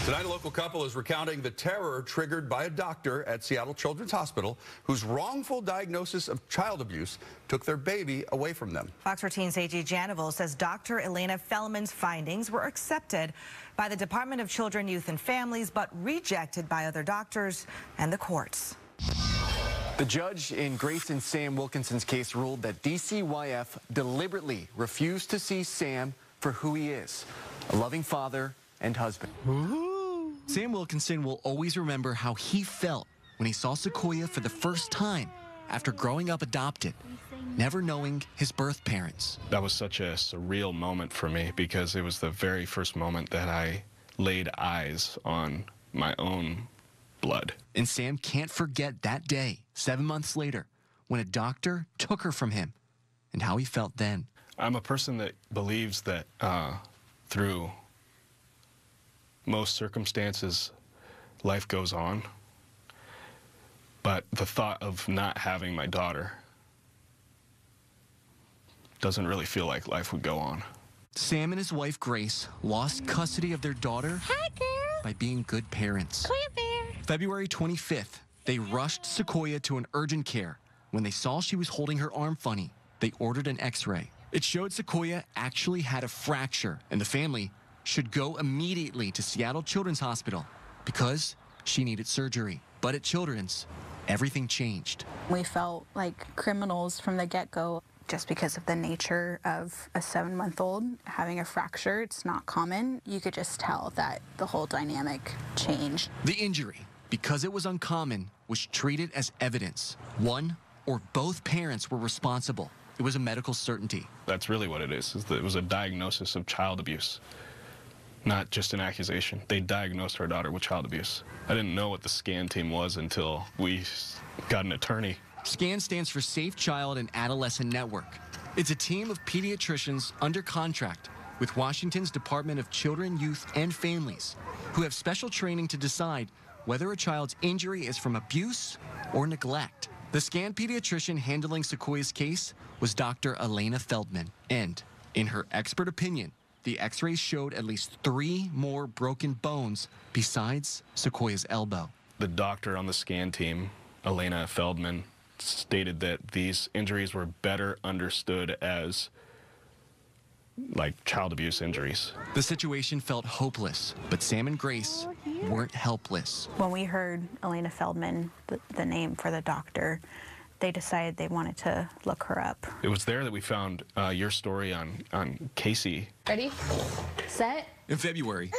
Tonight, a local couple is recounting the terror triggered by a doctor at Seattle Children's Hospital whose wrongful diagnosis of child abuse took their baby away from them. Fox 14's A.G. Janival says Dr. Elena Feldman's findings were accepted by the Department of Children, Youth and Families, but rejected by other doctors and the courts. The judge in Grace and Sam Wilkinson's case ruled that DCYF deliberately refused to see Sam for who he is, a loving father and husband. Sam Wilkinson will always remember how he felt when he saw Sequoia for the first time after growing up adopted, never knowing his birth parents. That was such a surreal moment for me because it was the very first moment that I laid eyes on my own blood. And Sam can't forget that day, 7 months later, when a doctor took her from him and how he felt then. I'm a person that believes that through most circumstances, life goes on. But the thought of not having my daughter doesn't really feel like life would go on. Sam and his wife, Grace, lost custody of their daughter by being good parents. February 25th, they rushed Sequoia to an urgent care. When they saw she was holding her arm funny, they ordered an x-ray. It showed Sequoia actually had a fracture, and the family should go immediately to Seattle Children's Hospital because she needed surgery. But at Children's, everything changed. We felt like criminals from the get-go. Just because of the nature of a 7-month-old having a fracture, it's not common. You could just tell that the whole dynamic changed. The injury, because it was uncommon, was treated as evidence. One or both parents were responsible. It was a medical certainty. That's really what it is that it was a diagnosis of child abuse, not just an accusation. They diagnosed our daughter with child abuse. I didn't know what the SCAN team was until we got an attorney. SCAN stands for Safe Child and Adolescent Network. It's a team of pediatricians under contract with Washington's Department of Children, Youth, and Families who have special training to decide whether a child's injury is from abuse or neglect. The SCAN pediatrician handling Sequoia's case was Dr. Elena Feldman. And in her expert opinion, the x-rays showed at least 3 more broken bones besides Sequoia's elbow. The doctor on the SCAN team, Elena Feldman, stated that these injuries were better understood as like child abuse injuries. The situation felt hopeless, but Sam and Grace weren't helpless. When we heard Elena Feldman, the name for the doctor, they decided they wanted to look her up. It was there that we found your story on Kasey. Ready, set. In February,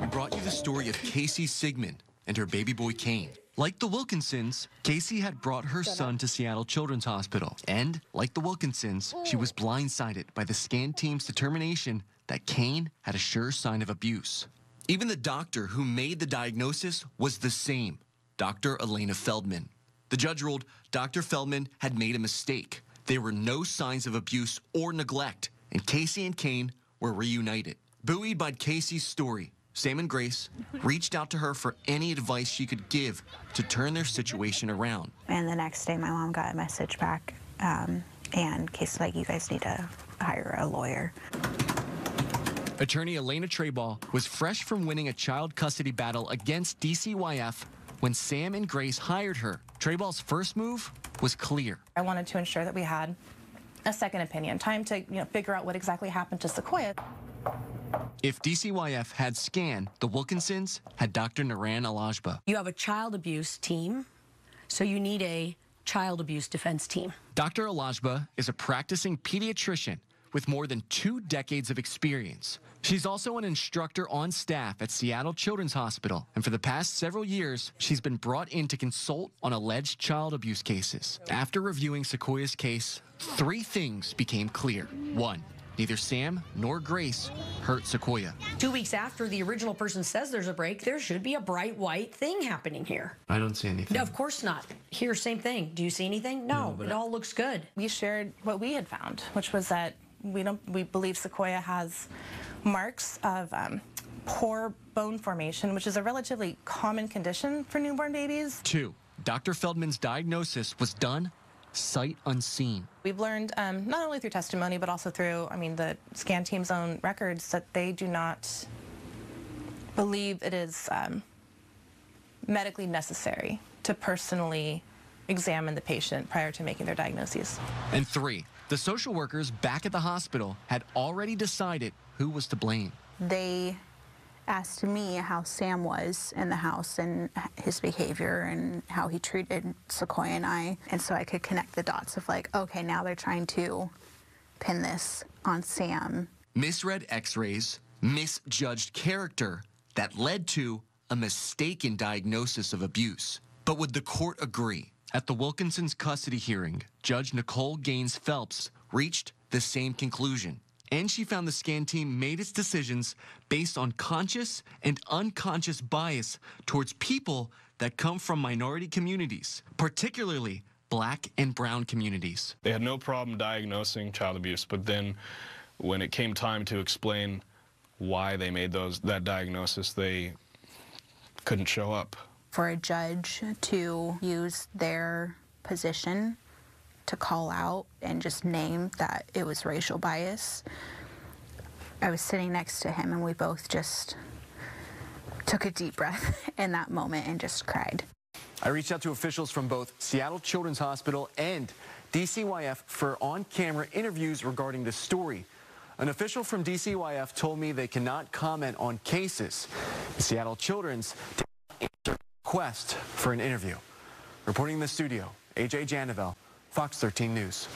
we brought you the story of Kasey Sigman and her baby boy Kane. Like the Wilkinsons, Kasey had brought her son to Seattle Children's Hospital. And like the Wilkinsons, she was blindsided by the SCAN team's determination that Kane had a sure sign of abuse. Even the doctor who made the diagnosis was the same, Dr. Elena Feldman. The judge ruled Dr. Feldman had made a mistake. There were no signs of abuse or neglect, and Kasey and Kane were reunited. Buoyed by Kasey's story, Sam and Grace reached out to her for any advice she could give to turn their situation around. And the next day, my mom got a message back, and Kasey's like, you guys need to hire a lawyer. Attorney Elena Treball was fresh from winning a child custody battle against DCYF when Sam and Grace hired her. Treball's first move was clear. I wanted to ensure that we had a second opinion, time to figure out what exactly happened to Sequoia. If DCYF had SCAN, the Wilkinsons had Dr. Naran Alajba. You have a child abuse team, so you need a child abuse defense team. Dr. Alajba is a practicing pediatrician with more than 2 decades of experience. She's also an instructor on staff at Seattle Children's Hospital, and for the past several years, she's been brought in to consult on alleged child abuse cases. After reviewing Sequoia's case, 3 things became clear. 1, neither Sam nor Grace hurt Sequoia. 2 weeks after the original person says there's a break, there should be a bright white thing happening here. I don't see anything. No, of course not. Here, same thing. Do you see anything? No, it all looks good. We shared what we had found, which was that we believe Sequoia has marks of poor bone formation, which is a relatively common condition for newborn babies. 2, Dr. Feldman's diagnosis was done sight unseen. We've learned not only through testimony, but also through, the SCAN team's own records, that they do not believe it is medically necessary to personally examine the patient prior to making their diagnoses. And 3, the social workers back at the hospital had already decided who was to blame. They asked me how Sam was in the house and his behavior and how he treated Sequoia and I. And so I could connect the dots of like, okay, now they're trying to pin this on Sam. Misread x-rays, misjudged character that led to a mistaken diagnosis of abuse. But would the court agree? At the Wilkinson's custody hearing, Judge Nicole Gaines Phelps reached the same conclusion. And she found the scan team made its decisions based on conscious and unconscious bias towards people that come from minority communities, particularly Black and brown communities. They had no problem diagnosing child abuse, but then when it came time to explain why they made that diagnosis, they couldn't show up. For a judge to use their position to call out and just name that it was racial bias. I was sitting next to him and we both just took a deep breath in that moment and just cried. I reached out to officials from both Seattle Children's Hospital and DCYF for on-camera interviews regarding this story. An official from DCYF told me they cannot comment on cases. Seattle Children's did not answer a request for an interview. Reporting in the studio, AJ Janavel, Fox 13 News.